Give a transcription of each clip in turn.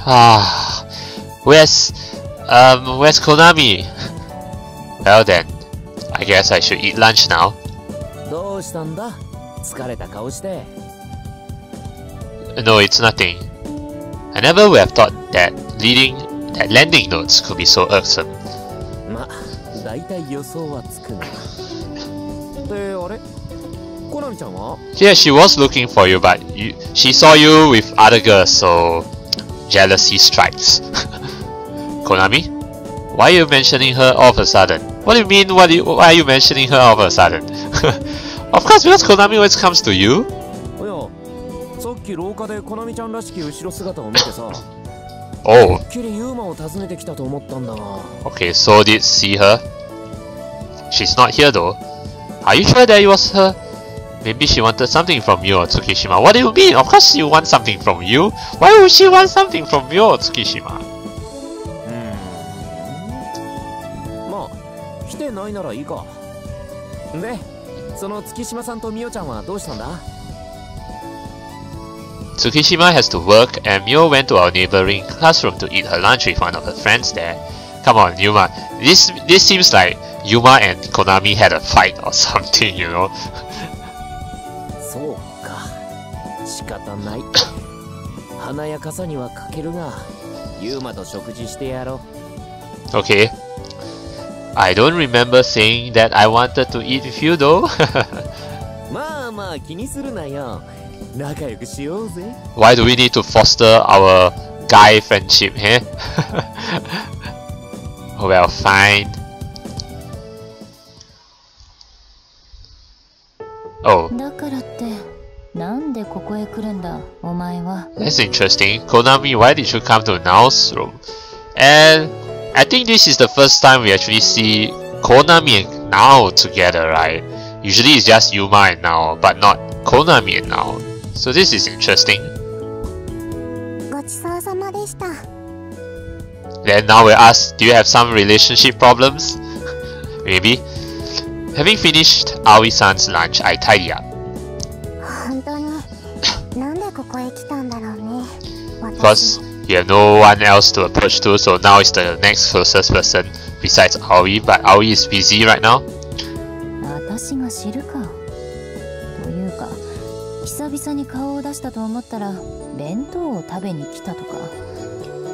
Ah, where's Konami? Well then, I guess I should eat lunch now. どうしたんだ? 疲れた顔して。 No, it's nothing. I never would have thought that lending notes could be so irksome. ま、だいたい予想はつくな。で、あれ? コナミちゃんは? Yeah, she was looking for you, but she saw you with other girls, so jealousy strikes. Konami? Why are you mentioning her all of a sudden? What do you mean? Why are you mentioning her all of a sudden? Of course, because Konami always comes to you. いや、さっき廊下でコナミちゃんらしき後ろ姿を見てさ。Oh. きりユーマを訪ねてきたと思ったんだが。Okay, so did see her? She's not here though. Are you sure that it was her? Maybe she wanted something from you or Tsukishima. What do you mean? Of course she wants something from you. Why would she want something from you or Tsukishima? まあ、来てないならいいか。で、その月島さんとミオちゃんはどうしたんだ? Tsukishima has to work and Mio went to our neighboring classroom to eat her lunch with one of her friends there. Come on, Yuma. This seems like Yuma and Konami had a fight or something, you know? そうか。仕方ない。華やかさには欠けるが、ユーマと食事してやろう。Okay. I don't remember saying that I wanted to eat with you though. まあまあ気にするなよ。仲良くしようぜ。Why do we need to foster our guy friendship here? Well, fine. Oh. だからって、なんでここへ来るんだ、お前は。That's interesting. Konami, why did you come to Nao's room? And I think this is the first time we actually see Konami and Nao together, right? Usually it's just Yuma and Nao, but not Konami and Nao. So this is interesting. ごちそうさまでした。 Then now we ask, do you have some relationship problems? Maybe. Having finished Aoi-san's lunch, I tidy up. 本当に、なんでここへ来たんだろうね。 Because you have no one else to approach to, so now is the next closest person besides Aoi, but Aoi is busy right now. 私が知るか。というか、久々に顔を出したと思ったら、弁当を食べに来たとか。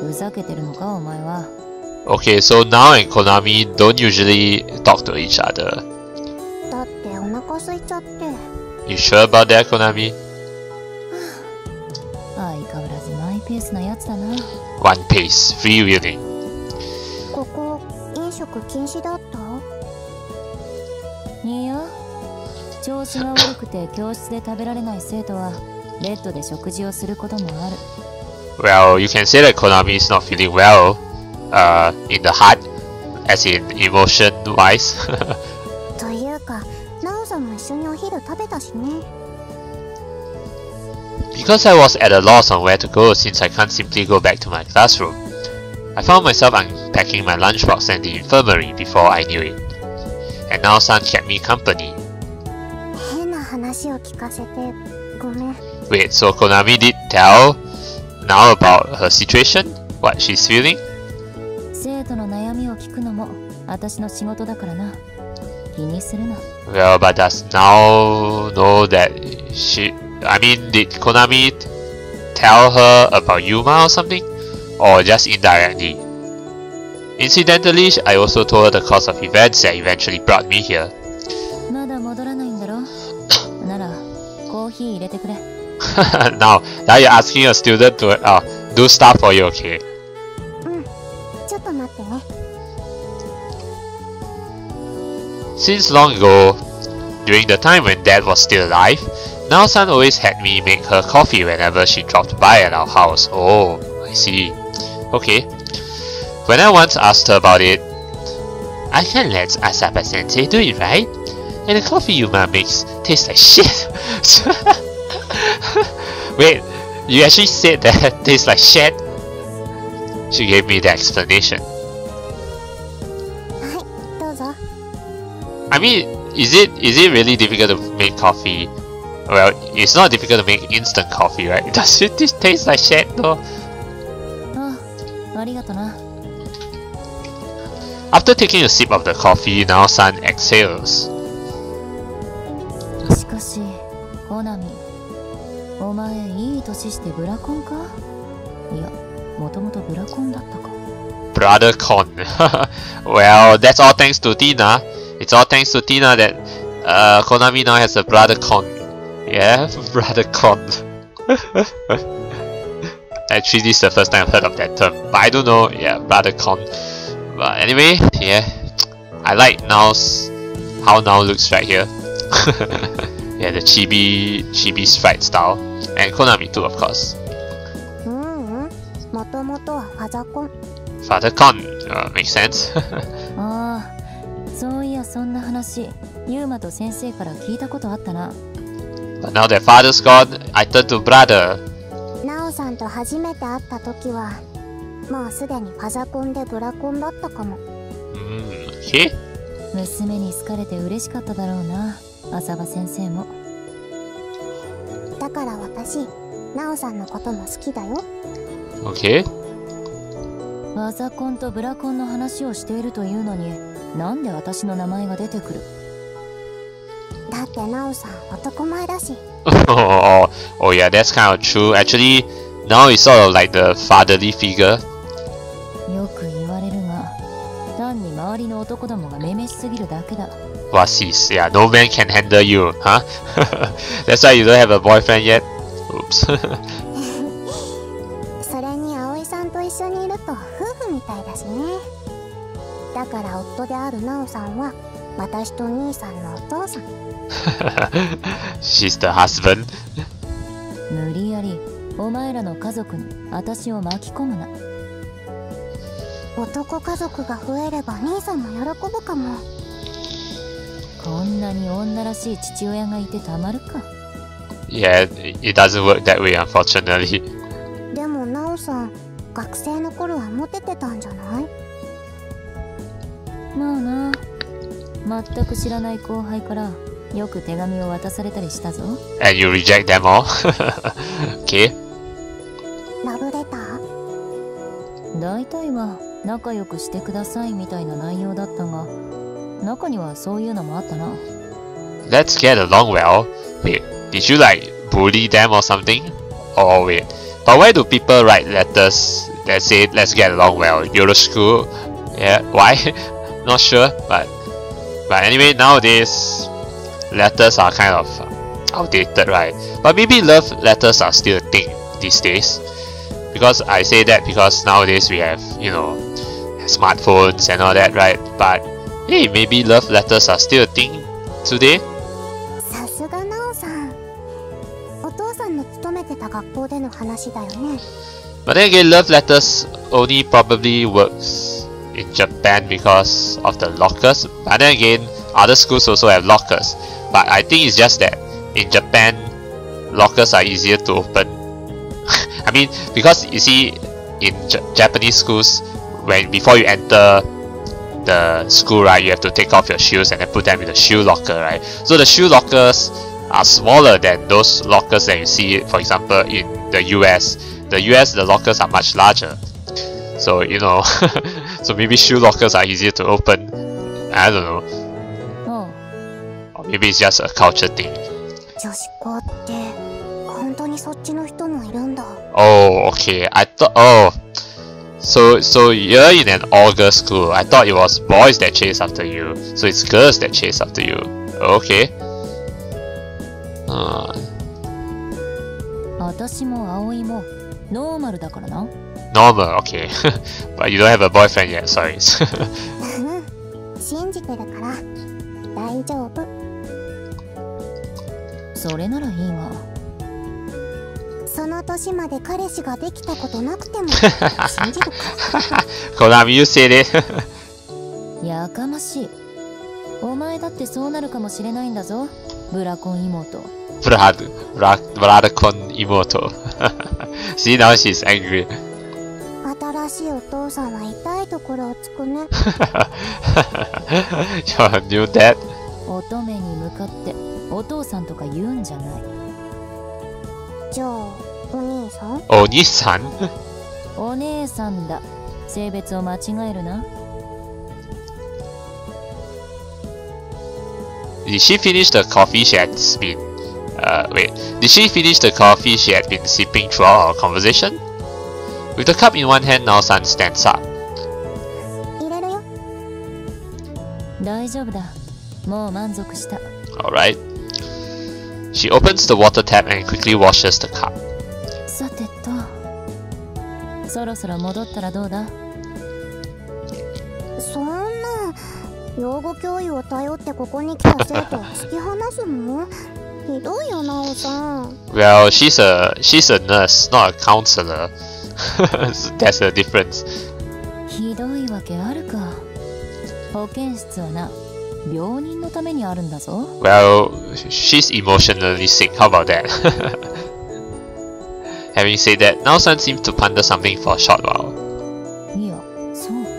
ふざけてるのか、お前は。Okay, so Nao and Konami don't usually talk to each other. だってお腹空いちゃって。You sure about that, Konami? 相変わらずマイペースなやつだな。One pace, freewheeling. ここ、飲食禁止だった？いや、調子が悪くて教室で食べられない生徒はベッドで食事をすることもある。Well, you can say that Konami is not feeling well, in the heart, as in emotion-wise. というか、ナオさんも一緒にお昼食べたしね。Because I was at a loss on where to go since I can't simply go back to my classroom, I found myself unpacking my lunchbox at the infirmary before I knew it. And Nao-san kept me company. 変な話を聞かせてごめん。 Wait, so Konami did tell Nao about her situation? What she's feeling? 生徒の悩みを聞くのも私の仕事だからな。気にするな。 Well, but does Nao know that did Konami tell her about Yuma or something? Or just indirectly? Incidentally, I also told her the course of events that eventually brought me here. まだ戻らないんだろ？なら、コーヒー入れてくれ。now you're asking a student to do stuff for you, okay? ちょっと待ってね。 Since long ago, during the time when Dad was still alive, Nao-san always had me make her coffee whenever she dropped by at our house. Oh, I see. Okay. When I once asked her about it, I can let Asaba-sensei do it, right? And the coffee Yuma makes tastes like shit. Wait, you actually said that it tastes like shit? She gave me the explanation. はい、どうぞ。 I mean, is it really difficult to make coffee? Well, it's not difficult to make instant coffee, right? Does it taste like shit though? あありがとな。After taking a sip of the coffee, Nao-san exhales. しかし、コナミ、お前いい年してブラコンか？いや、もともとブラコンだったか。Brother Con. Well, that's all thanks to Tina. It's all thanks to Tina that Konami now has a Brother Con. Yeah, Brother Con. Actually, this is the first time I've heard of that term. But I don't know, yeah, Brother Con. But anyway, yeah. I like Nao's how Nao looks right here. Yeah, the chibi sprite style. And Konami too, of course. もともとはファザコン。Father Con, makes sense. ああ、そういやそんな話、ユーマと先生から聞いたことあったな。But now that father's gone, I turn to brother. ナオさんと初めて会った時は、もうすでにファザコンでブラコンだったかも。Okay. 娘に好かれて嬉しかっただろうな、浅場先生も。だから私、ナオさんのことも好きだよ。Okay. ファザコンとブラコンの話をしているというのに、なんで私の名前が出てくる？だってナオさん男前だし。Oh yeah, that's kind of true. Actually, now it's sort of like the fatherly figure. よく言われるが、単に周りの男どもがめめしすぎるだけだ。What sis? Yeah, no man can handle you, huh? That's why you don't have a boyfriend yet? Oops. それに葵さんと一緒にいると夫婦みたいだしね。だから夫であるナオさんは私と兄さんのお父さん。She's the husband. 無理やりお前らの家族に私を巻き込むな。男家族が増えれば兄さんも喜ぶかも。こんなに女らしい父親がいてたまるか。Yeah, it doesn't work that way, unfortunately. でもナオさん、学生の頃はモテてたんじゃない？まあな、全く知らない後輩からよく手紙を渡されたりしたぞ。And you reject them all? Okay. ラブレター？大体は仲良くしてくださいみたいな内容だったが、中にはそういうのもあったな。Let's get along well. Wait, did you like bully them or something? Oh wait, but why do people write letters that say let's get along well? Yoroshiku? Yeah, why? Not sure, but anyway, nowadays letters are kind of outdated, right? But maybe love letters are still a thing these days. Because I say that because nowadays we have, you know, smartphones and all that, right? But hey, maybe love letters are still a thing today. さすがナオさん。お父さんの勤めてた学校での話だよね。But then again, love letters only probably works in Japan because of the lockers. But then again, other schools also have lockers. But I think it's just that in Japan, lockers are easier to open. I mean, because you see, in Japanese schools, before you enter the school, right, you have to take off your shoes and then put them in the shoe locker, right? So the shoe lockers are smaller than those lockers that you see, for example, in the US. The US, the lockers are much larger. So, you know, so maybe shoe lockers are easier to open. I don't know. Or maybe it's just a culture thing. 女子校って本当にそっちの人もいるんだ。Oh, okay. I thought, so you're in an all-girls school. I thought it was boys that chase after you. So it's girls that chase after you. Okay. 私も葵もノーマルだからな。Normal, okay. But you don't have a boyfriend yet, sorry. 信じてるから大丈夫。それならいいが。その年まで彼氏ができたことなくても信じるか。Konami, you said it. やかましい。お前だってそうなるかもしれないんだぞ、ブラコン妹。Brother con imoto. See, now she's angry. 新しいお父さんは痛いところをつくね。Your new dad? 乙女に向かってお父さんとか言うんじゃない。じゃあお兄さん？お兄さん？お姉さんだ。性別を間違えるな。 Did she finish the coffee she had been wait, did she finish the coffee she had been sipping throughout our conversation? With the cup in one hand, Nao-san stands up. 入れるよ。大丈夫だ。もう満足した。 Alright. She opens the water tap and quickly washes the cup. さてと、そろそろ戻ったらどうだ？そんな養護教諭を頼ってここに来た生徒を突き放すの？ひどいよなおさん。 Well, she's a nurse, not a counselor. That's a difference. ひどいわけあるか。保健室はな、病人のためにあるんだぞ。 Well, she's emotionally sick. How about that? Having said that, Nao-san seems to ponder something for a short while. いや、そうか。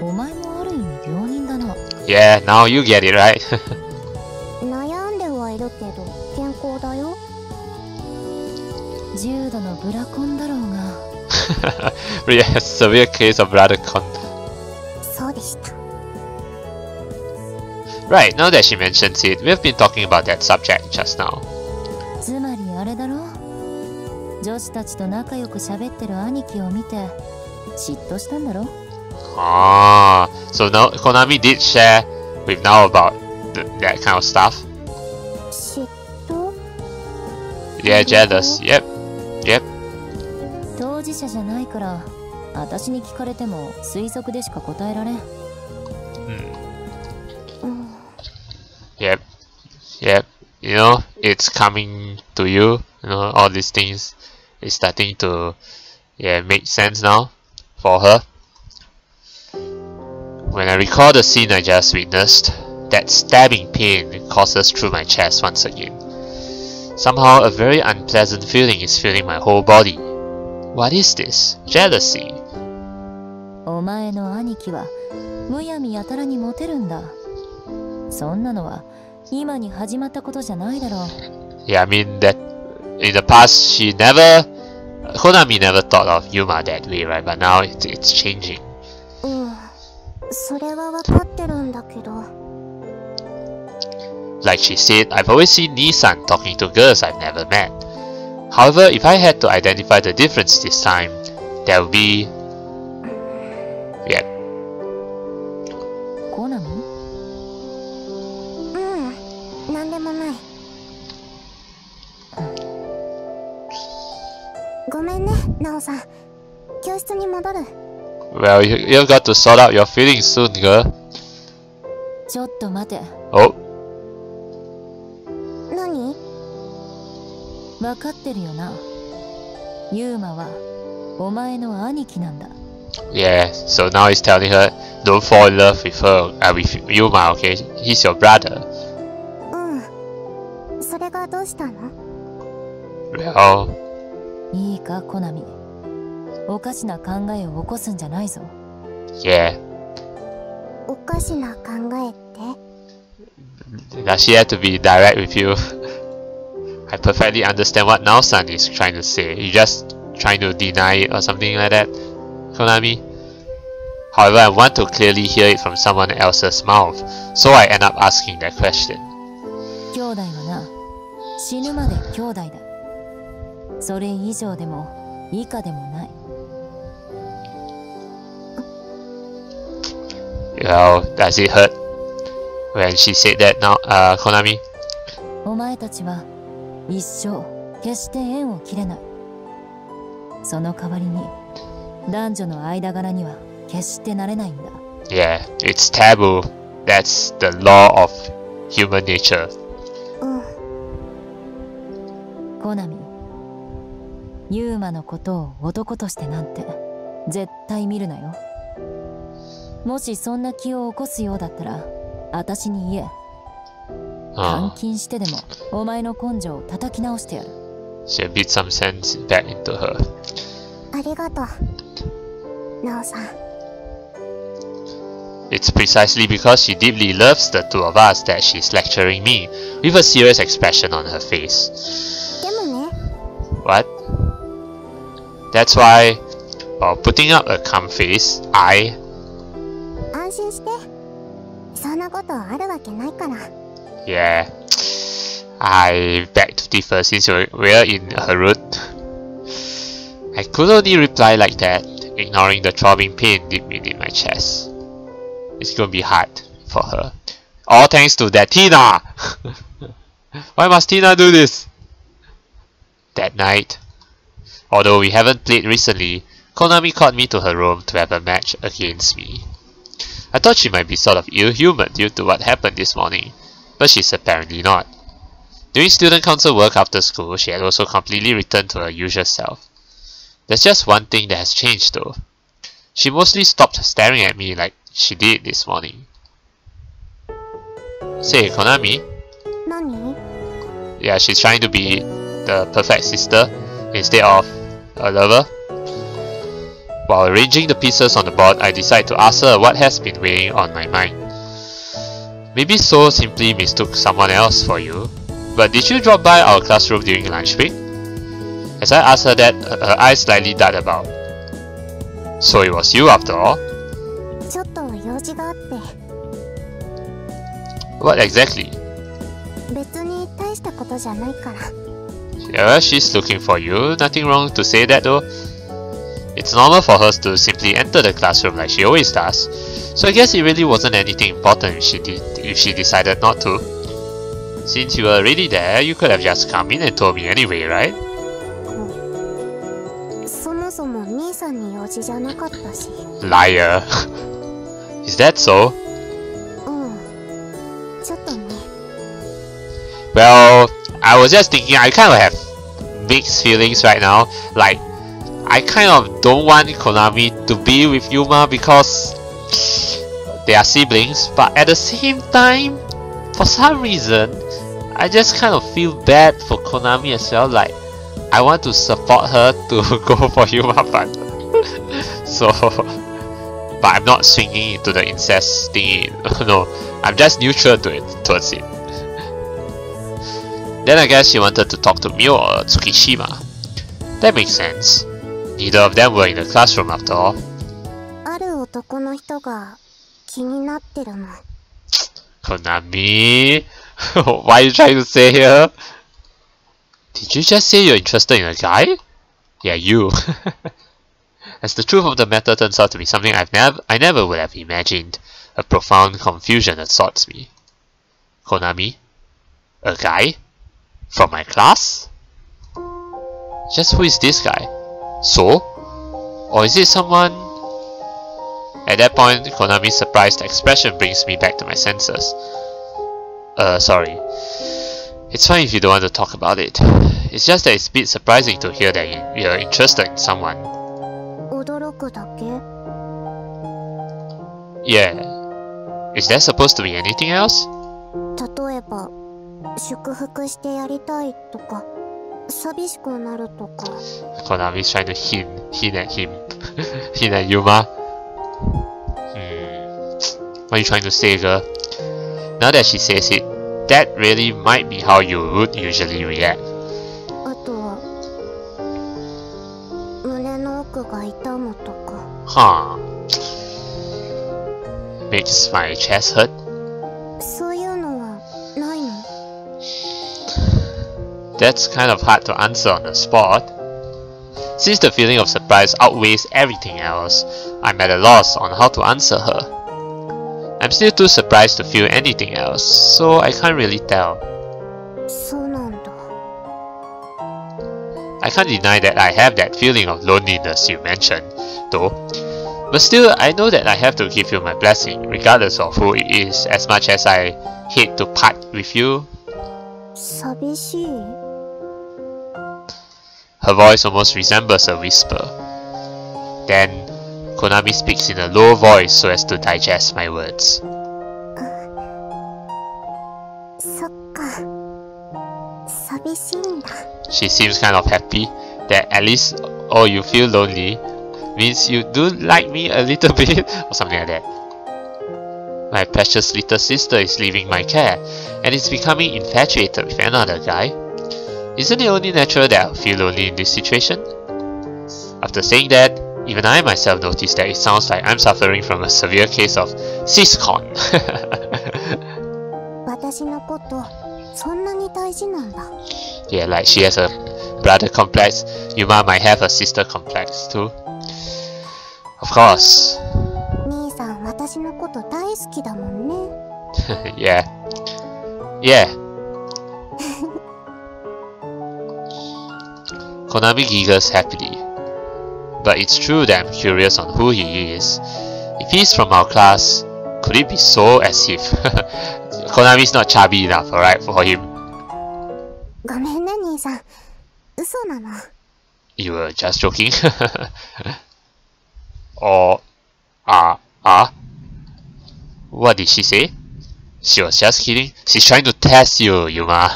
お前もある意味病人だな。 Yeah, now you get it, right? 悩んではいるけど健康だよ。重度のブラコンだろうが。Really, a severe case of bladder con. そうでした。 Right, now that she mentions it, we've been talking about that subject just now. つまりあれだろ。女子たちと仲良く喋ってる兄貴を見て嫉妬したんだろ。 Ah, so now Konami did share with Nao about that kind of stuff. 嫉妬？ Yeah, jealous. Yep. Yep. 当事者じゃないから私に聞かれても推測でしか答えられん。Yep. Yep. You know, it's coming to you. You know, all these things is starting to make sense now for her. When I recall the scene I just witnessed, that stabbing pain courses through my chest once again. Somehow a very unpleasant feeling is filling my whole body. What is this? Jealousy. お前の兄貴はむやみやたらにモテるんだ。そんなのは今に始まったことじゃないだろう。 Yeah, I mean that in the past Konami never thought of Yuma that way, right? But now it's changing. それは分かってるんだけど。 Like she said, I've always seen Nissan talking to girls I've never met. However, if I had to identify the difference this time, there would be... Yep. コナミ？なんでもない。ごめんね、ナオさん。教室に戻る。 Well, you've got to sort out your feelings soon, girl. ちょっと待て。 Oh. 何？分かってるよな。ユーマはお前の兄貴なんだ。 Yeah, so now he's telling her, don't fall in love with her, with Yuma, okay? He's your brother. それがどうしたの？ Well... いいか、コナミ。おかしな考えを起こすんじゃないぞ。 Yeah. おかしな考えって？ Does she have to be direct with you? I perfectly understand what Nao-san is trying to say. You just trying to deny it or something like that, Konami? However, I want to clearly hear it from someone else's mouth, so I end up asking that question. 兄弟はな、死ぬまで兄弟だ。それ以上でも以下でもない。 Well, does it hurt when she said that now, Konami? お前たちは一生決して縁を切れない。その代わりに男女の間柄には決してなれないんだ。 Yeah, it's taboo. That's the law of human nature. コナミ、ユーマのことを男としてなんて絶対見るなよ。もしそんな気を起こすようだったら私に言え。監禁してでもお前の根性を叩き直してやる。 She'll beat some sense back into her. ありがとう、ナオさん。 It's precisely because she deeply loves the two of us that she's lecturing me, with a serious expression on her face. でもね。 What? That's why While putting up a calm face, I... 安心して。そんなことあるわけないから。Yeah, I beg to differ since we're in her room. I could only reply like that, ignoring the throbbing pain deep within my chest. It's gonna be hard for her. All thanks to that Tina! Why must Tina do this? That night, although we haven't played recently, Konami called me to her room to have a match against me. I thought she might be sort of ill-humoured due to what happened this morning, but she's apparently not. Doing student council work after school, she had also completely returned to her usual self. There's just one thing that has changed though. She mostly stopped staring at me like she did this morning. Say, Konami? Nani? Yeah, she's trying to be the perfect sister instead of a lover. While arranging the pieces on the board, I decide to ask her what has been weighing on my mind. Maybe So simply mistook someone else for you, but did you drop by our classroom during lunch break? As I asked her that, her eyes slightly dart about. So it was you after all? ちょっと用事があって。 What exactly? 別に大したことじゃないから。 Yeah, she's looking for you. Nothing wrong to say that though. It's normal for her to simply enter the classroom like she always does. So I guess it really wasn't anything important if she decided not to. Since you were already there, you could have just come in and told me anyway, right? そもそも兄さんに用事じゃなかったし。 Liar. Is that so? ちょっとね。 Well, I was just thinking I kind of have mixed feelings right now. Like, I kind of don't want Konami to be with Yuma because they are siblings, but at the same time, for some reason, I just kind of feel bad for Konami as well. Like, I want to support her to go for Yuma, but but I'm not swinging into the incest thing. No, I'm just neutral to it, towards it. Then I guess she wanted to talk to Mio or Tsukishima. That makes sense. Neither of them were in the classroom after all. ある男の人が気になってるの。 Konami? What are you trying to say here? Did you just say you're interested in a guy? Yeah, you. As the truth of the matter turns out to be something I never would have imagined, a profound confusion assaults me. Konami? A guy? From my class? Just who is this guy? So? Or is it someone? At that point, Konami's surprised expression brings me back to my senses. Sorry. It's fine if you don't want to talk about it. It's just that it's a bit surprising to hear that you're interested in someone. 驚くだけ? Yeah. Is there supposed to be anything else? 例えば、祝福してやりたいとか、寂しくなるとか。 Konami's trying to hint at him. Hint at Yuma. What are you trying to say, girl? Now that she says it, that really might be how you would usually react. あとは、胸の奥が痛むとか。 Huh. Makes my chest hurt. そういうのはないの? That's kind of hard to answer on the spot. Since the feeling of surprise outweighs everything else, I'm at a loss on how to answer her. I'm still too surprised to feel anything else, so I can't really tell. そうなんだ。 I can't deny that I have that feeling of loneliness you mentioned, though. But still, I know that I have to give you my blessing, regardless of who it is, as much as I hate to part with you. 寂しい? Her voice almost resembles a whisper. Then, Konami speaks in a low voice so as to digest my words. そっか。寂しいんだ。 She seems kind of happy that at least all you feel lonely means you do like me a little bit or something like that. My precious little sister is leaving my care and is becoming infatuated with another guy. Isn't it only natural that I feel lonely in this situation? After saying that, Even I myself noticed that it sounds like I'm suffering from a severe case of siscon. 私のことそんなに大事なんだ。 Yeah, like she has a brother complex. Yuma might have a sister complex too. Of course. 兄さん私のこと大好きだもんね。Yeah. Yeah. Konami giggles happily. But it's true that I'm curious on who he is. If he's from our class, could it be so as if Konami's not chubby enough, alright, for him? ごめんね兄さん。嘘なの。You were just joking? Or what did she say? She was just kidding. She's trying to test you, Yuma.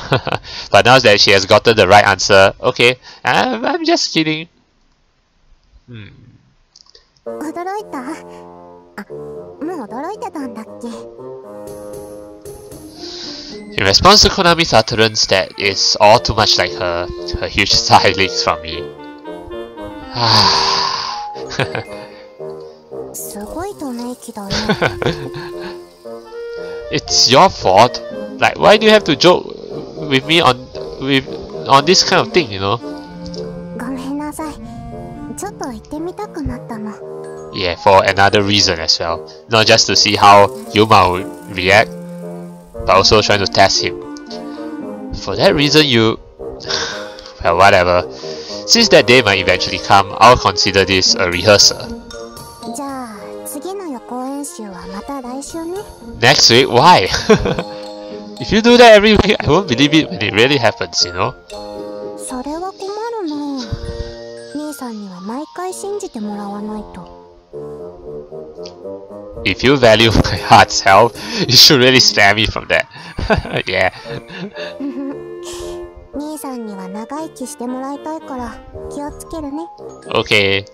But now that she has gotten the right answer, okay, I'm just kidding. 驚いた？あ、もう驚いてたんだっけ？ In response to Konami's utterance that is all too much like her huge sigh leaks from me. すごいため息だね。It's your fault. Like, why do you have to joke with me on this kind of thing, you know? ごめんなさい。ちょっと行ってみたくなったの。 Yeah, for another reason as well. Not just to see how Yuma would react, but also trying to test him. For that reason, you... well, whatever. Since that day might eventually come, I'll consider this a rehearsal. じゃあ次の予行演習はまた来週ね。 Next week? Why? If you do that every week, I won't believe it when it really happens, you know? それは困るな。兄さんには毎回信じてもらわないと。 If you value my heart's health, you should really spare me from that. Yeah. 兄さんには長生きしてもらいたいから気をつけるね。 Okay.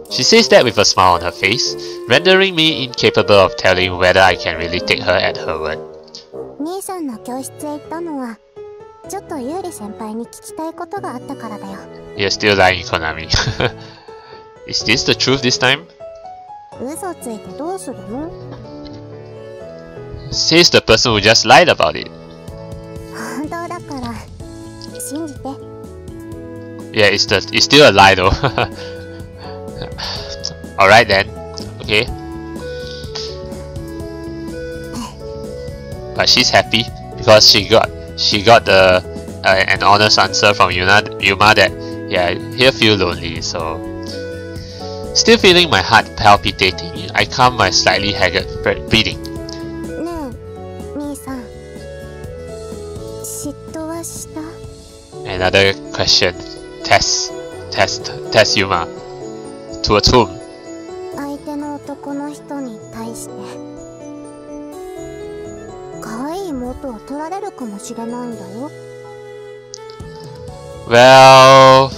She says that with a smile on her face, rendering me incapable of telling whether I can really take her at her word. 兄さんの教室へ行ったのはちょっとユーリ先輩に聞きたいことがあったからだよ。 You're still lying, Konami. Is this the truth this time? 嘘ついてどうするの？ Says the person who just lied about it. 本当だから信じて。 Yeah, it's still a lie though. Alright then. Okay. But she's happy because she got an honest answer from Yuma that yeah, he'll feel lonely, so still feeling my heart palpitating, I calm my slightly haggard breathing. ねえ兄さん嫉妬はした？ Another question. Test Yuma. Towards whom? 相手の男の人に対して可愛い妹を取られるかもしれないんだよ。 Well,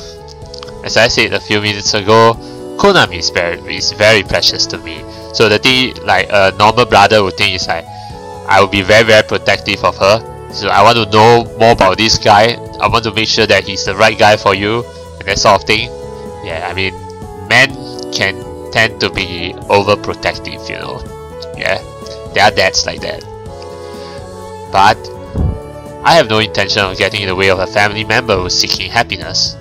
as I said a few minutes ago, Konami is very precious to me. So the thing, like a normal brother would think, is like I will be very protective of her. So I want to know more about this guy. I want to make sure that he's the right guy for you, and that sort of thing. Yeah, I mean, men can tend to be overprotective, you know. Yeah, there are dads like that. But I have no intention of getting in the way of a family member who's seeking happiness.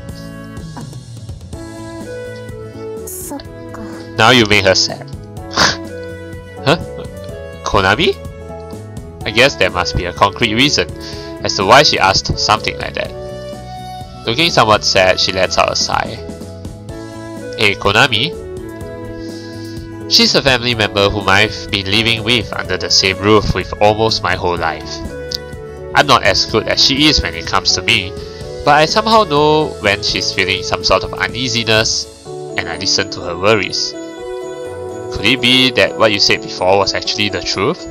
そっか。 Now you made her sad. Huh? Konami? I guess there must be a concrete reason as to why she asked something like that. Looking somewhat sad, she lets out a sigh. Hey, Konami? She's a family member whom I've been living with under the same roof with almost my whole life. I'm not as good as she is when it comes to me, but I somehow know when she's feeling some sort of uneasiness, and I listen to her worries. Could it be that what you said before was actually the truth?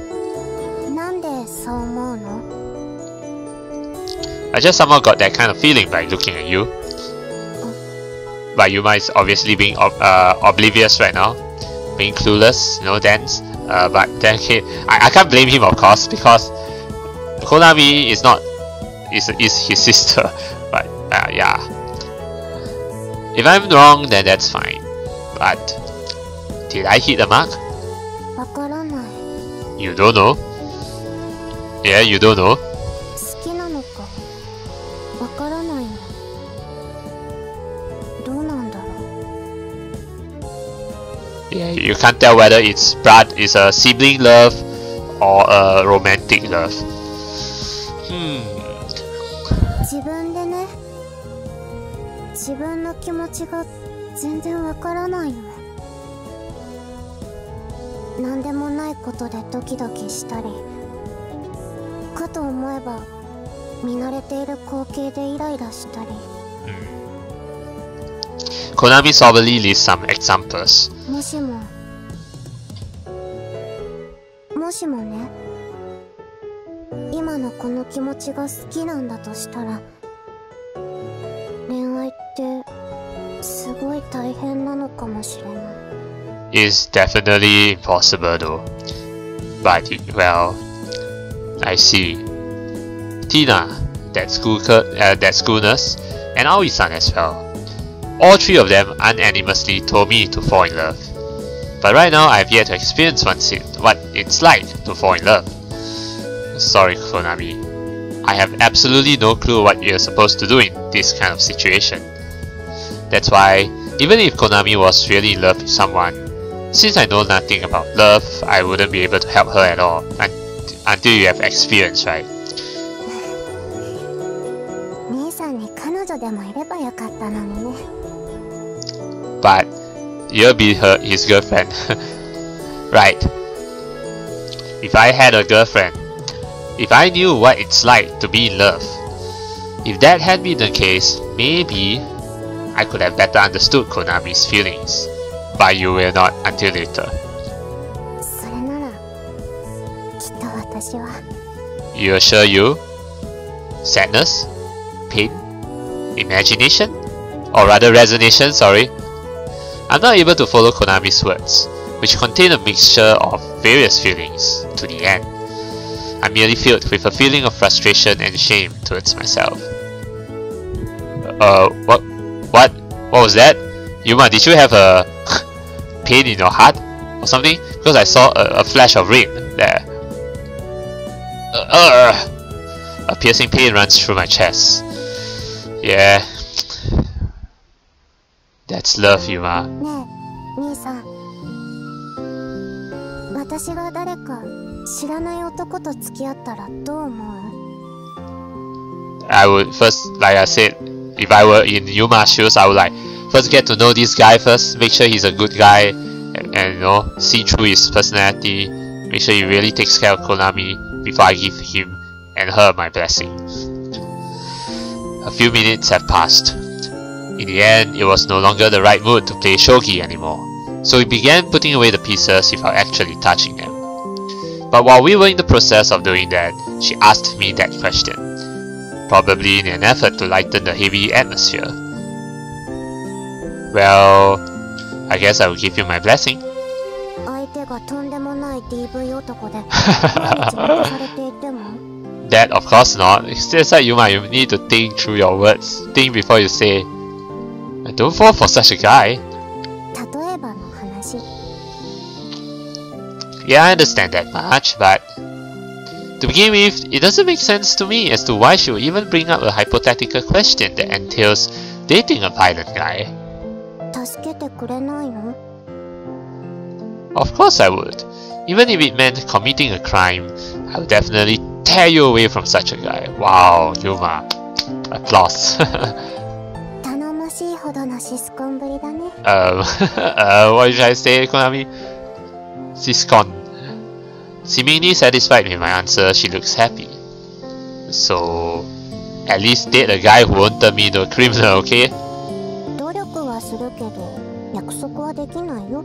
なんでそう思うの？ I just somehow got that kind of feeling by looking at you. But Yuma is obviously being oblivious right now, being clueless, you know, dance. But then I can't blame him, of course, because Konami is his sister. But yeah, if I'm wrong, then that's fine. But did I hit the mark? わからない。 You don't know? Yeah, you don't know? 好きなのかわからないんだ。どうなんだろう。 Yeah, you can't tell whether it's a sibling love or a romantic love. 自分でね、自分の気持ちが全然わからないの。なんでもないことでドキドキしたり、かと思えば見慣れている光景でイライラしたり。Konami soberly lists some examples. もしもね、今のこの気持ちが好きなんだとしたら、恋愛ってすごい大変なのかもしれない。It's definitely impossible though. But well, I see. Tina, that school nurse, and Aoi-san as well. All three of them unanimously told me to fall in love. But right now, I've yet to experience what it's like to fall in love. Sorry, Konami. I have absolutely no clue what you're supposed to do in this kind of situation. That's why, even if Konami was really in love with someone, since I know nothing about love, I wouldn't be able to help her at all until you have experience, right? 兄さんに彼女でもいればよかったのにね。But you'll be his girlfriend. Right. If I had a girlfriend, if I knew what it's like to be in love, if that had been the case, maybe I could have better understood Konami's feelings. But you will not until later. それならきっと私は You assure you? Sadness? Pain? Imagination? Or rather resignation, sorry. I'm not able to follow Konami's words, which contain a mixture of various feelings to the end. I'm merely filled with a feeling of frustration and shame towards myself. What was that? Yuma, did you have a pain in your heart or something? Because I saw a flash of red there. A piercing pain runs through my chest. Yeah. That's love, Yuma. ねえ、兄さん。私が誰か知らない男と付き合ったらどう思う？ I would first, like I said, if I were in Yuma's shoes, I would first get to know this guy first, make sure he's a good guy, and see through his personality, make sure he really takes care of Konami before I give him and her my blessing. A few minutes have passed. In the end, it was no longer the right mood to play shogi anymore, so we began putting away the pieces without actually touching them. But while we were in the process of doing that, she asked me that question, probably in an effort to lighten the heavy atmosphere. Well, I guess I will give you my blessing. 相手がとんでもない DV 男で毎日泣かされていても That of course not. It's just like you need to think through your words. Think before you say. Don't fall for such a guy. 例えばの話 Yeah, I understand that much, but to begin with, it doesn't make sense to me as to why she would even bring up a hypothetical question that entails dating a violent guy. 助けてくれないの？ Of course I would. Even if it meant committing a crime, I would definitely tear you away from such a guy. Wow, Yuma. Applause. 頼もしいほどのシスコンぶりだね。what did I say, Konami? Siscon. Seemingly satisfied with my answer, she looks happy. So, at least date a guy who won't turn me into a criminal, okay? 努力はするけど約束はできないよ。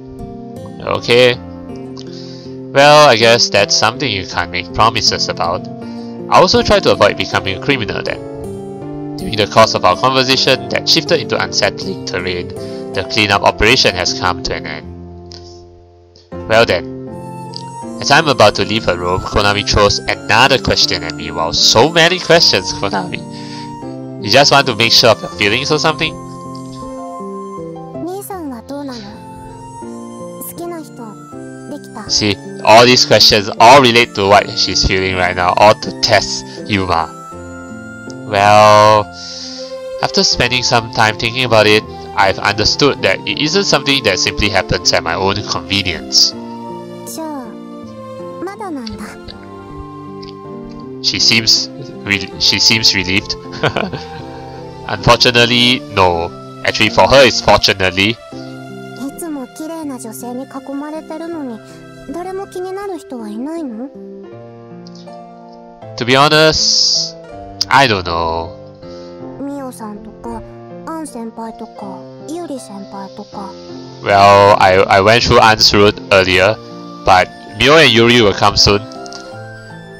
Okay. Well, I guess that's something you can't make promises about. I also try to avoid becoming a criminal then. During the course of our conversation that shifted into unsettling terrain, the cleanup operation has come to an end. Well then, as I'm about to leave her room, Konami throws another question at me. Wow, so many questions, Konami. You just want to make sure of your feelings or something? 兄さんはどうなの？ See, all these questions all relate to what she's feeling right now, all to test Yuma. Well, after spending some time thinking about it, I've understood that it isn't something that simply happens at my own convenience. じゃあまだなんだ。 She seems relieved. Unfortunately, no. Actually, for her, it's fortunately. いつも綺麗な女性に囲まれてるのに誰も気になる人はいないの？ To be honest, I don't know. ミオさんとかアン先輩とかユリ先輩とか。 Well, I went through An's route earlier, but Mio and Yuri will come soon.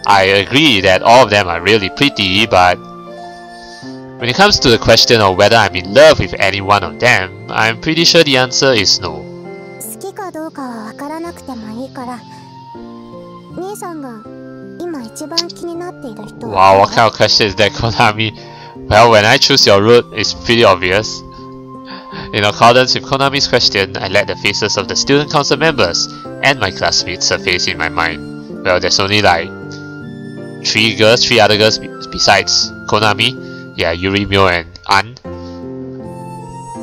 I agree that all of them are really pretty, but when it comes to the question of whether I'm in love with any one of them, I'm pretty sure the answer is no. 好きかどうかはわからなくてもいいから、兄さんが今一番気になっている人は。 Wow, what kind of question is that, Konami? Well, when I choose your route, it's pretty obvious. In accordance with Konami's question, I let the faces of the student council members and my classmates surface in my mind. Well, there's only like three other girls besides Konami. Yeah, Yuri, Mio, and An.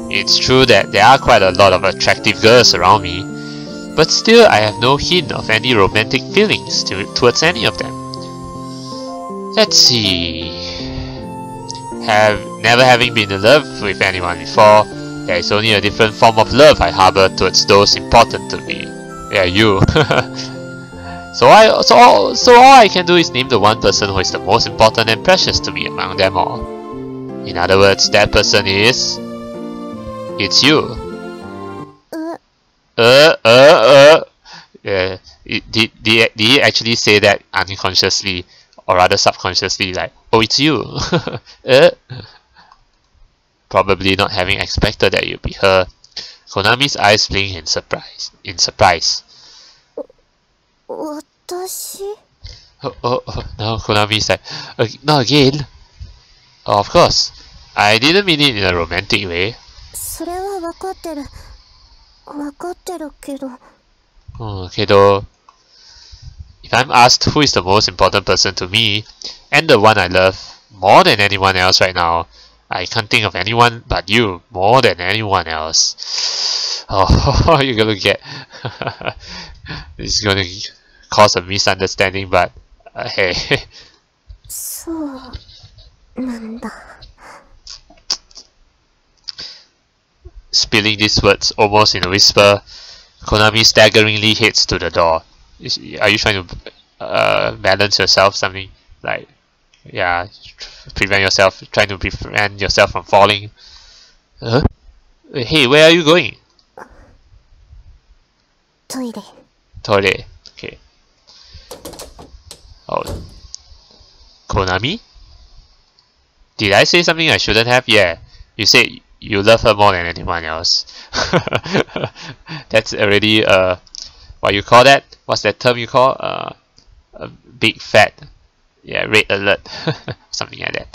It's true that there are quite a lot of attractive girls around me, but still I have no hint of any romantic feelings towards any of them. Let's see. Never having been in love with anyone before, there is only a different form of love I harbor towards those important to me. Yeah, you. So all I can do is name the one person who is the most important and precious to me among them all. In other words, that person is... it's you. Yeah. Did he actually say that unconsciously, or rather subconsciously, like, oh, it's you? Probably not having expected that you'd be her. Konami's eyes blink in surprise. Oh, now Konami's like, not again. Oh, of course. I didn't mean it in a romantic way. それは分かってるけど。Okay, though. If I'm asked who is the most important person to me, and the one I love more than anyone else right now, I can't think of anyone but you more than anyone else. Oh, you're gonna get... This is gonna cause a misunderstanding, but hey. そうなんだ。 Spilling these words almost in a whisper, Konami staggeringly heads to the door. Are you trying to balance yourself? Something like, yeah, prevent yourself, trying to prevent yourself from falling. Huh? Hey, where are you going? トイレ。 Toilet. Okay. Oh. Konami? Did I say something I shouldn't have? Yeah. You said you love her more than anyone else. That's already what you call that? What's that term you call? A big fat, yeah, red alert, something like that.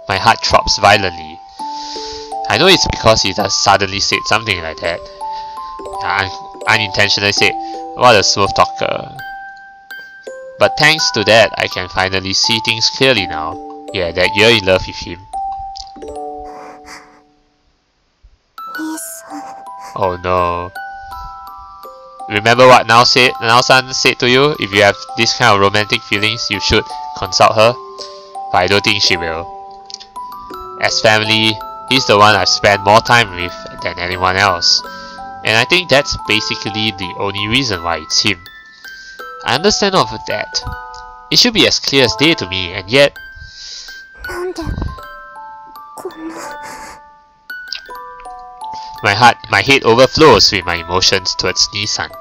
My heart throbs violently. I know it's because he just suddenly said something like that. Unintentionally said, "What a smooth talker." But thanks to that, I can finally see things clearly now. Yeah, that you're in love with him. Oh no. Remember what Nao-san said to you? If you have this kind of romantic feelings, you should consult her. But I don't think she will. As family, he's the one I've spent more time with than anyone else. And I think that's basically the only reason why it's him. I understand all of that. It should be as clear as day to me, and yet... My head overflows with my emotions towards Nissan.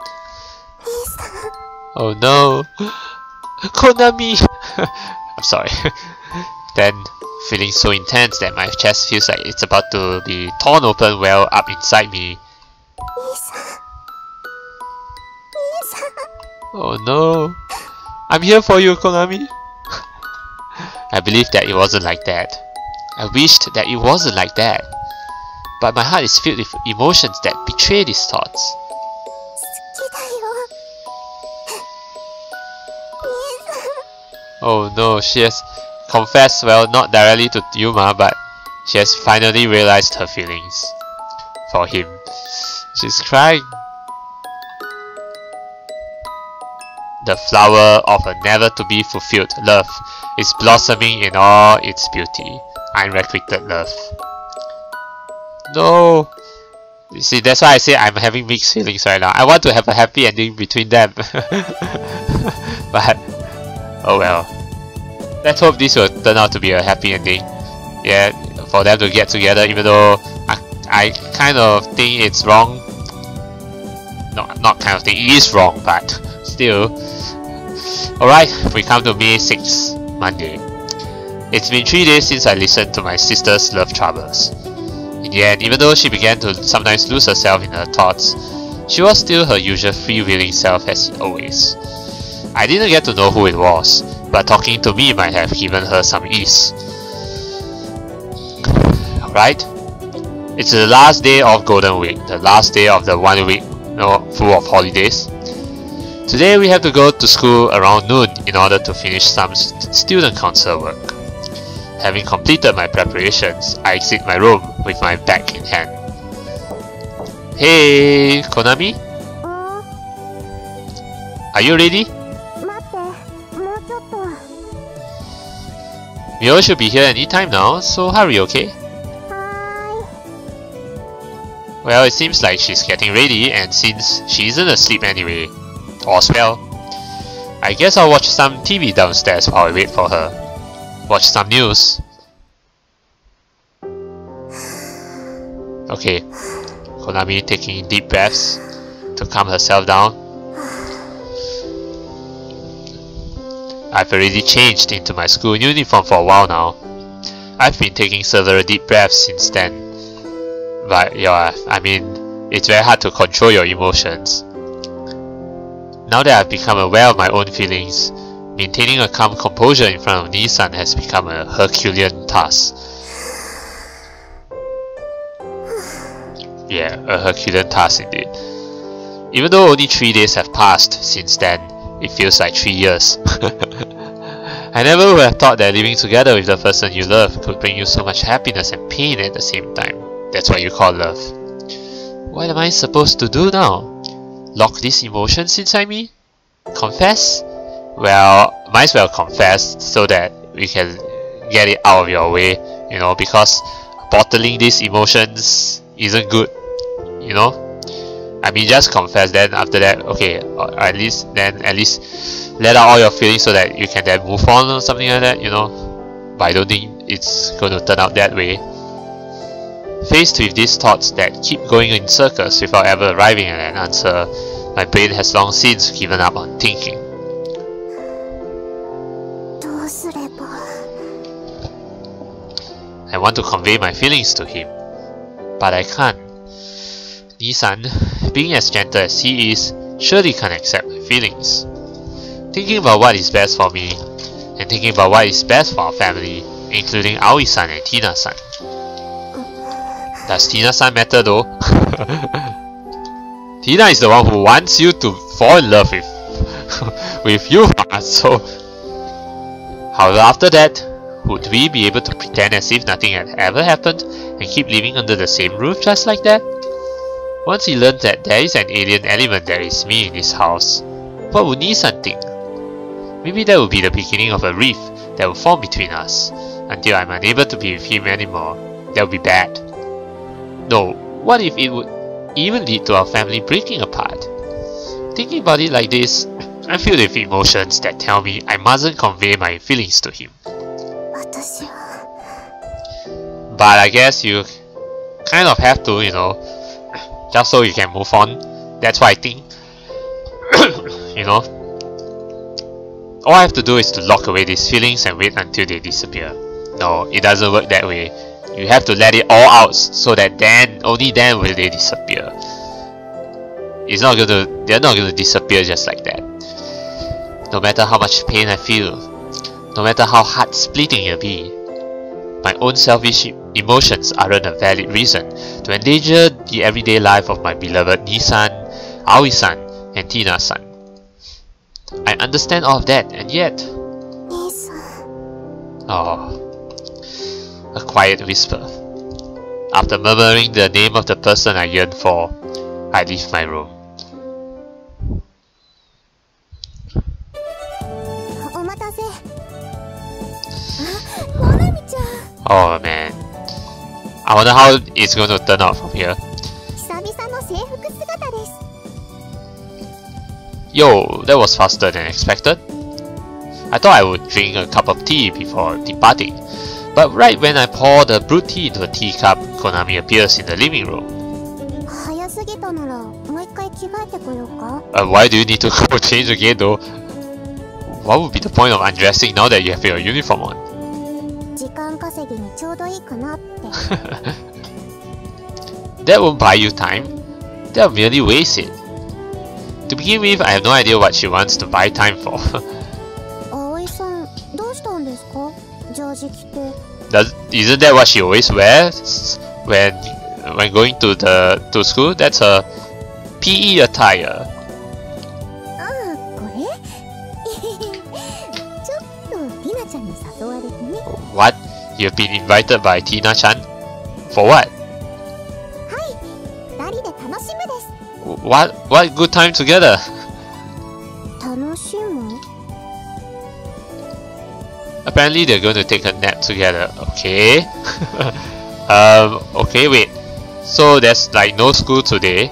Oh no! Konami! I'm sorry. Then, feeling so intense that my chest feels like it's about to be torn open well up inside me. Oh no! I'm here for you, Konami! I believed that it wasn't like that. I wished that it wasn't like that. but my heart is filled with emotions that betray these thoughts. Oh no, she has confessed, well, not directly to Yuma, but she has finally realized her feelings for him. She's crying. The flower of a never-to-be-fulfilled love is blossoming in all its beauty. Unrequited love. No! You see, that's why I say I'm having mixed feelings right now. I want to have a happy ending between them. But, oh well. Let's hope this will turn out to be a happy ending. Yeah, for them to get together, even though I kind of think it's wrong. No, not kind of think, it is wrong, but still. Alright, we come to May 6th, Monday. It's been 3 days since I listened to my sister's love troubles. In the end, even though she began to sometimes lose herself in her thoughts, she was still her usual freewheeling self as always. I didn't get to know who it was, but talking to me might have given her some ease. Alright? It's the last day of Golden Week, the last day of the 1 week full of holidays. Today we have to go to school around noon in order to finish some student council work. Having completed my preparations, I exit my room with my bag in hand. Hey, Konami? Are you ready? Mio should be here anytime now, so hurry, okay? Well, it seems like she's getting ready, and since she isn't asleep anyway, all's well. I guess I'll watch some TV downstairs while I wait for her. Watch some news. Okay, Konami taking deep breaths to calm herself down. I've already changed into my school uniform for a while now. I've been taking several deep breaths since then. But yeah, I mean, it's very hard to control your emotions. Now that I've become aware of my own feelings, maintaining a calm composure in front of Nissan has become a Herculean task. Yeah, a Herculean task indeed. Even though only 3 days have passed since then, it feels like 3 years. I never would have thought that living together with the person you love could bring you so much happiness and pain at the same time. That's what you call love. What am I supposed to do now? Lock these emotions inside me? Confess? Well, might as well confess so that we can get it out of your way, you know, because bottling these emotions isn't good, you know? I mean, just confess, then after that, okay, at least let out all your feelings so that you can then move on or something like that, you know? But I don't think it's going to turn out that way. Faced with these thoughts that keep going in circles without ever arriving at an answer, my brain has long since given up on thinking. I want to convey my feelings to him, but I can't. Nissan, being as gentle as he is, surely can't accept my feelings. Thinking about what is best for me, and thinking about what is best for our family, including Aoi-san and Tina-san. Does Tina-san matter though? Tina is the one who wants you to fall in love with you, so... However, after that, would we be able to pretend as if nothing had ever happened and keep living under the same roof just like that? Once he learned that there is an alien element that is me in this house, what would Nissan think? Maybe that would be the beginning of a rift that will form between us, until I'm unable to be with him anymore. That would be bad. No, what if it would even lead to our family breaking apart? Thinking about it like this, I'm filled with emotions that tell me I mustn't convey my feelings to him. But I guess you kind of have to, you know, just so you can move on. That's what I think. You know, all I have to do is to lock away these feelings and wait until they disappear. No, it doesn't work that way. You have to let it all out so that then, only then will they disappear. They're not gonna disappear just like that. No matter how much pain I feel, no matter how heart-splitting it'll be, my own selfish emotions aren't a valid reason to endanger the everyday life of my beloved Nii-san, Aoi-san, and Tina-san. I understand all of that, and yet... Oh, a quiet whisper. After murmuring the name of the person I yearn for, I leave my room. Oh man, I wonder how it's going to turn out from here. Yo, that was faster than expected. I thought I would drink a cup of tea before departing, but right when I pour the brewed tea into a teacup, Konami appears in the living room. Why do you need to go change again though? What would be the point of undressing now that you have your uniform on? That won't buy you time. That'll merely waste it. To begin with, I have no idea what she wants to buy time for. Isn't that what she always wears when going to school? That's her PE attire. What? You've been invited by Tina-chan? For what? What good time together? Apparently they're going to take a nap together. Okay. Okay, wait. So there's like no school today.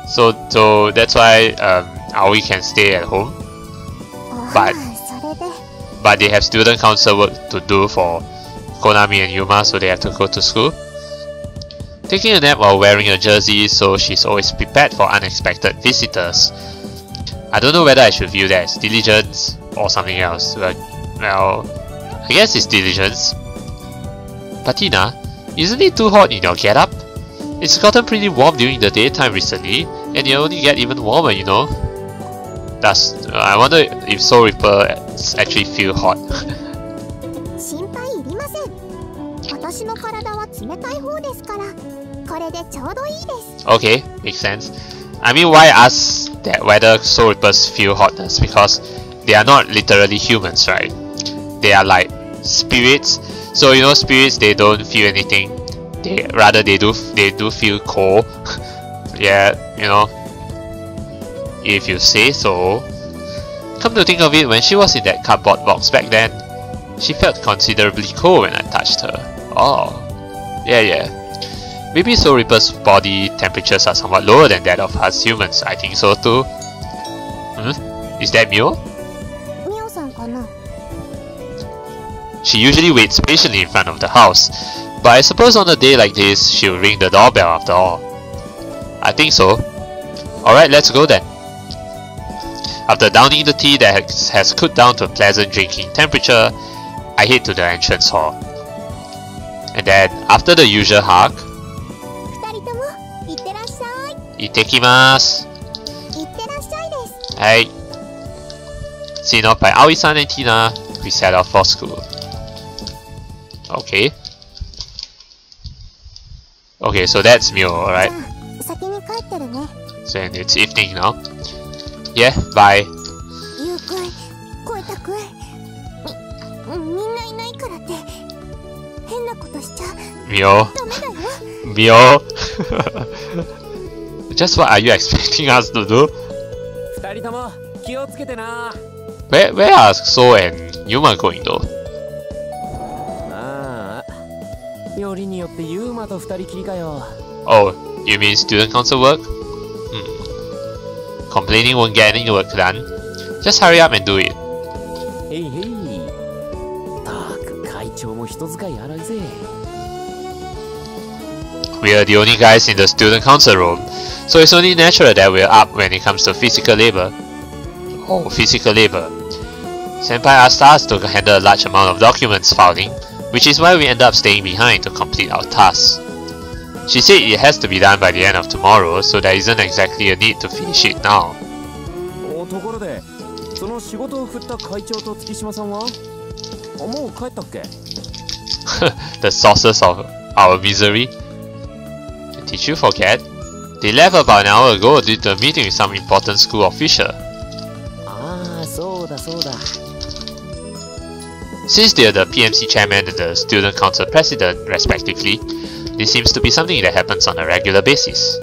So that's why Aoi can stay at home. But they have student council work to do for Konami and Yuma, so they have to go to school. Taking a nap while wearing a jersey, so she's always prepared for unexpected visitors. I don't know whether I should view that as diligence or something else. Well, I guess it's diligence. But Tina, isn't it too hot in your getup? It's gotten pretty warm during the daytime recently, and you only get even warmer, you know. I wonder if Soul Reaper actually feel hot. Okay, makes sense. I mean, why ask that whether Soul Reapers feel hotness? Because they are not literally humans, right? They are like spirits. So you know, spirits, they don't feel anything. They do feel cold. Yeah, you know, if you say so. Come to think of it, when she was in that cardboard box back then, she felt considerably cold when I touched her. Oh, yeah. Maybe Soul Reaper's body temperatures are somewhat lower than that of us humans. I think so too. Is that Mio? She usually waits patiently in front of the house, but I suppose on a day like this, she'll ring the doorbell after all. I think so. Alright, let's go then. After downing the tea that has cooled down to a pleasant drinking temperature, I head to the entrance hall. And then, after the usual hug, Ittekimasu! Hey! Seen off by Aoi-san and Tina, we set off for school. Okay. Okay, so that's Mio, alright? So it's evening now. Yeah, bye. Mio. Just what are you expecting us to do? Where are So and Yuma going though? Oh, you mean student council work? Complaining won't get any work done. Just hurry up and do it. We are the only guys in the student council room, so it's only natural that we're up when it comes to physical labor. Oh, physical labor. Senpai asked us to handle a large amount of documents filing, which is why we end up staying behind to complete our tasks. She said it has to be done by the end of tomorrow, so there isn't exactly a need to finish it now. The sources of our misery? Did you forget? They left about an hour ago due to a meeting with some important school official. Ah, そうだそうだ。 Since they are the PMC chairman and the student council president, respectively, this seems to be something that happens on a regular basis.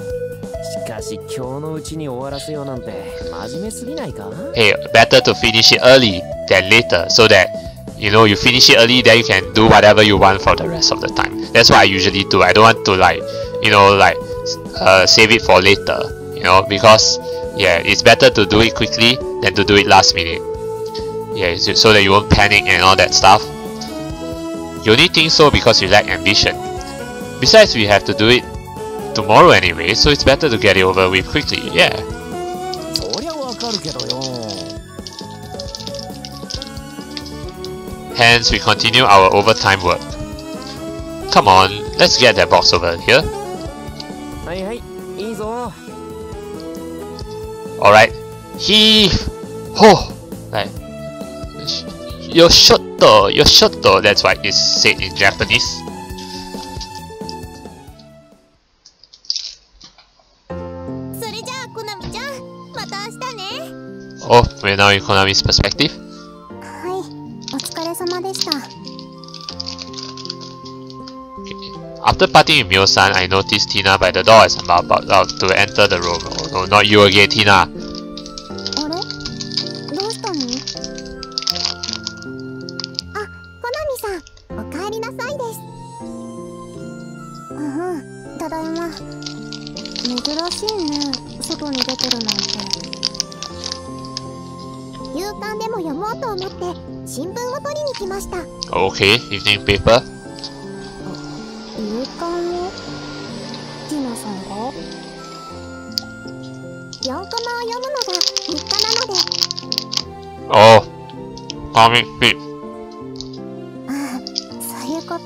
しかし今日のうちに終わらせようなんて真面目すぎないか? Hey, better to finish it early than later, so that you know you finish it early, then you can do whatever you want for the rest of the time. That's what I usually do. I don't want to save it for later, you know, because yeah, it's better to do it quickly than to do it last minute. Yeah, so that you won't panic and all that stuff. You only think so because you lack ambition. Besides, we have to do it tomorrow anyway, so it's better to get it over with quickly. Yeah. そりゃわかるけどよ。 Hence, we continue our overtime work. Come on, let's get that box over here. はいはい、いいぞ。 Alright. Heave! Ho! Like, Yoshotto! Yoshotto! That's what is said in Japanese. それじゃあコナミちゃん、また明日ね。 Oh, we're now in Konami's perspective. はい、お疲れ様でした。 After parting with Mio-san, I noticed Tina by the door as I'm about to enter the room. Oh no, not you again, Tina. あれ、どうしたの？あ、コナミさん、おかえりなさいです。ただいま。珍しいね、外に出てるなんて。夕刊でも読もうと思って新聞を取りに来ました。 Okay, evening paper. 夕刊をティナさんが4コマを読むのが日課なので。 Oh, comic book. ああ、そういうこと。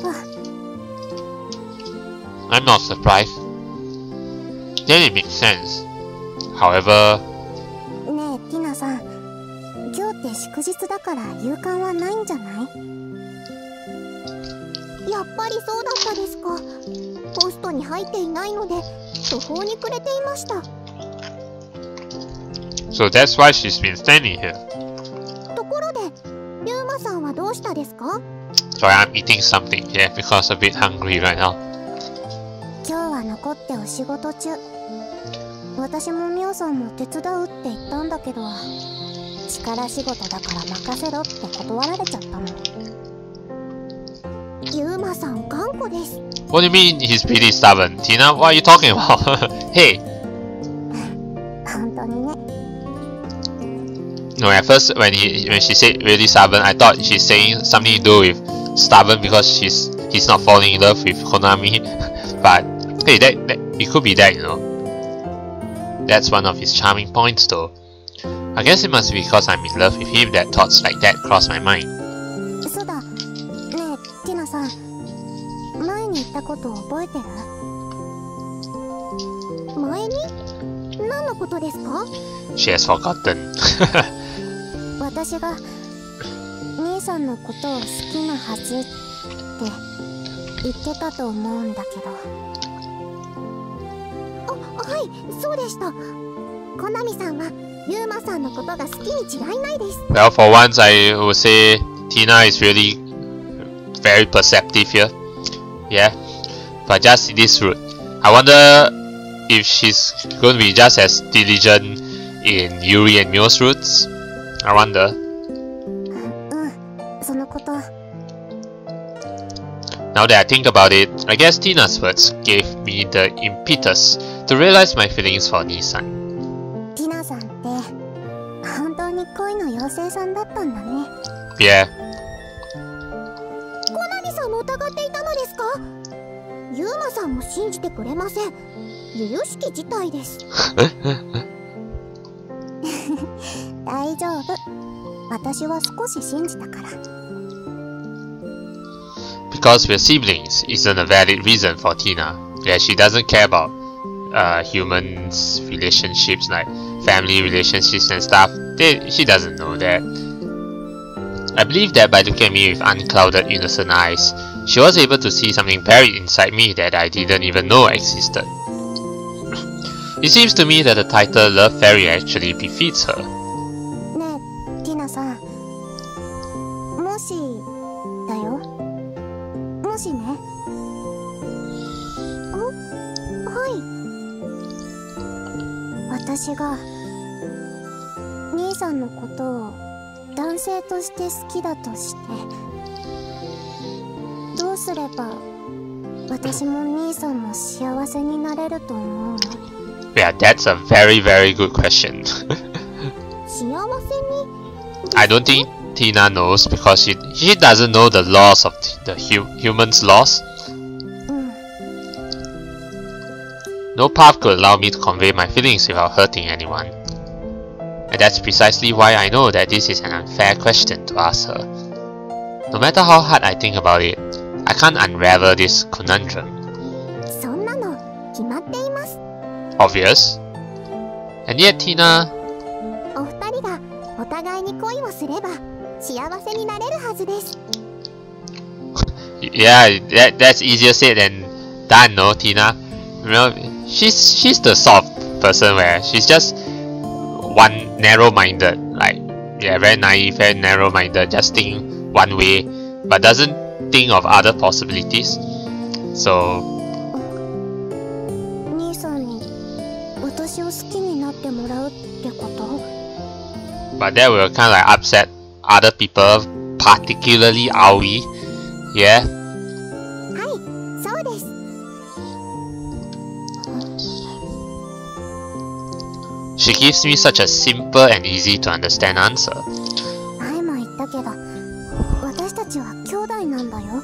I'm not surprised. Then it makes sense. However, ねえティナさん、今日って祝日だから夕刊はないんじゃない？やっぱりそうだったですか。ポストに入っていないので途方に暮れていました。 so that's why she's been standing here. ところでユーマさんはどうしたですか？ Sorry, I'm eating something here because I'm a bit hungry right now. 今日は残ってお仕事中。私もミオさんも手伝うって言ったんだけど、力仕事だから任せろって断られちゃったの。ユーマさん頑固です。 What do you mean he's pretty stubborn? Tina, what are you talking about? Hey! 本当にね。 No, at first when she said really stubborn, I thought she's saying something to do with stubborn because he's not falling in love with Konami. But hey, that it could be that, you know. That's one of his charming points though. I guess it must be because I'm in love with him that thoughts like that cross my mind. そうだ。ねえティナさん、前に言ったこと覚えてる？前に？何のことですか？ She has forgotten. 私が兄さんのことを好きなはずって言ってたと思うんだけど。あ、はい、そうでした。コナミさんはユーマさんのことが好きに違いないです。 Well, for once I would say Tina is really very perceptive here. Yeah, but just in this route. I wonder if she's going to be just as diligent in Yuri and Mio's routes. I wonder. そのこと。 Now that I think about it, I guess Tina's words gave me the impetus to realize my feelings for Nii-san. ティナさんって本当に恋の妖精さんだったんだね。 Yeah. コナミさんも疑っていたのですか？ユーマさんも信じてくれません。由々しき事態です。大丈夫。私は少し信じたから。 Because we're siblings isn't a valid reason for Tina. Yeah, she doesn't care about humans' relationships, like family relationships and stuff. She doesn't know that. I believe that by looking at me with unclouded, innocent eyes, She was able to see something buried inside me that I didn't even know existed. It seems to me that the title Love Fairy actually befits her. ねえ、ティナさん。もしだよ。もしね。はい。私が兄さんのことを男性として好きだとして、どうすれば私も兄さんも幸せになれると思うの？ Yeah, that's a very good question. 幸せに I don't think Tina knows because she doesn't know the laws of the human's laws. No path could allow me to convey my feelings without hurting anyone. And that's precisely why I know that this is an unfair question to ask her. No matter how hard I think about it, I can't unravel this conundrum. そんなの決まっています。 Obvious? And yet Tina... お二人がお互いに恋をすれば幸せになれるはずです。 Yeah, that's easier said than done, no, Tina? You know, she's the sort of person where she's just one narrow-minded, like, yeah, very naive, very narrow-minded, just think one way, but doesn't think of other possibilities. So... 兄さんに私を好きになってもらうってこと？ But that will kind of like upset other people, particularly Aoi. Yeah? はい、そうです。She gives me such a simple and easy to understand answer. 前も言ったけど、私たちは兄弟なんだよ。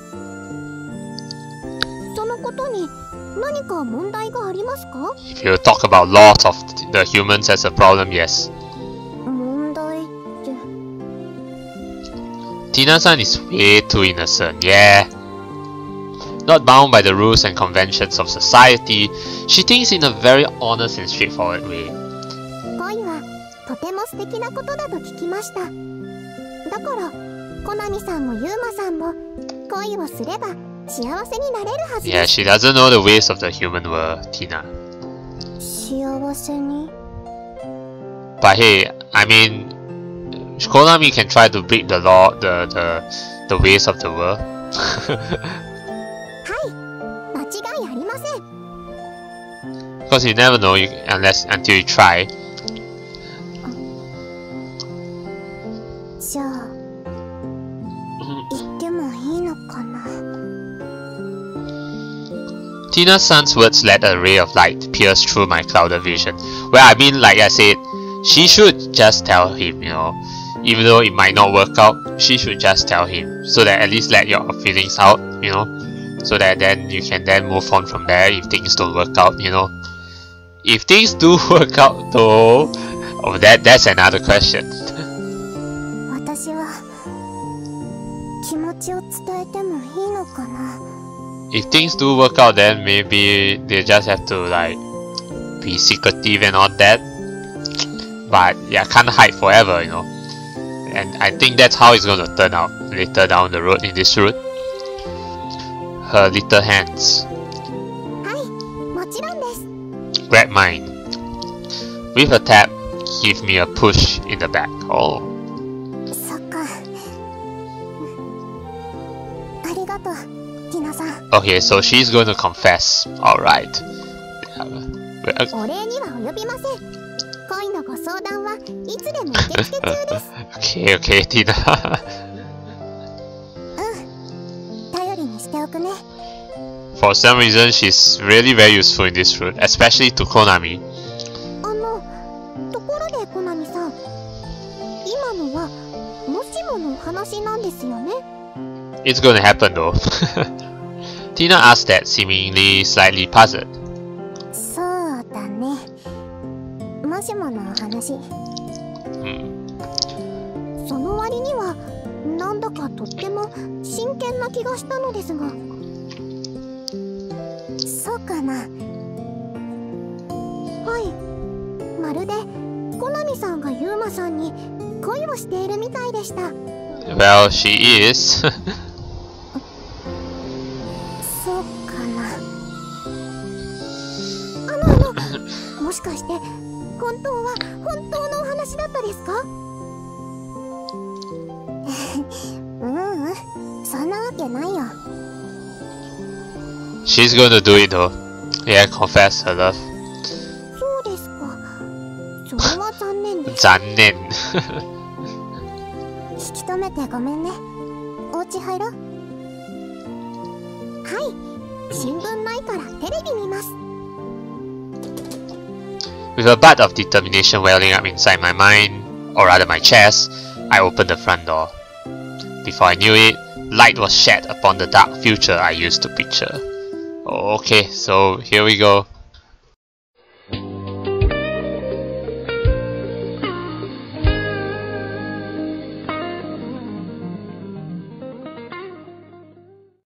そのことに何か問題がありますか？ If you talk about laws of the humans as a problem, yes. 問題って。 Tina-san is way too innocent, yeah. Not bound by the rules and conventions of society, she thinks in a very honest and straightforward way. 恋はとても素敵なことだと聞きました。だからコナミさんもユーマさんも恋をすれば幸せになれるはず Yeah, です。 she doesn't know the ways of the human world, Tina. 幸せに。 But hey, I mean, Konami can try to break the law, the ways of the world. はい、間違いありません。 Because you never know until you try. じゃあ言ってもいいのかな。 Tina-san's words let a ray of light pierce through my clouded vision. Well, I mean, like I said, she should just tell him, you know. Even though it might not work out, she should just tell him. So that at least let your feelings out, you know. So that then you can then move on from there if things don't work out, you know. If things do work out though, oh, that's another question. 私は気持ちを伝えてもいいのかな。 If things do work out, then maybe they just have to like be secretive and all that. But yeah, can't hide forever, you know. And I think that's how it's gonna turn out later down the road in this route. Her little hands. はい、もちろんです。 Grab mine. With a tap, give me a push in the back. Oh. そっか。ありがとう、ティナさん。 Okay, so she's going to confess. Alright. お礼には及びません。恋のご相談はいつでも受付中です。Okay, Tina. 頼りにしておくね。 For some reason, she's really very useful in this route, especially to Konami. ところでコナミさん、今のはもしものお話なんですよね。 It's gonna happen though. Tina asked that, seemingly slightly puzzled. そうだね。もしものお話。その割にはなんだかとっても真剣な気がしたのですが。そうかな。はい。まるでコナミさんがユーマさんに恋をしているみたいでした。 Well, she is. しかして本当のお話だったですか？そんなわけないよ。 She's gonna do it though. Yeah, confess her love. そうですか。それは残念です。残念。引き止めてごめんね。お家入ろう。はい、新聞ないからテレビ見ます。 With a bud of determination welling up inside my mind, or rather my chest, I opened the front door. Before I knew it, light was shed upon the dark future I used to picture. Okay, so here we go.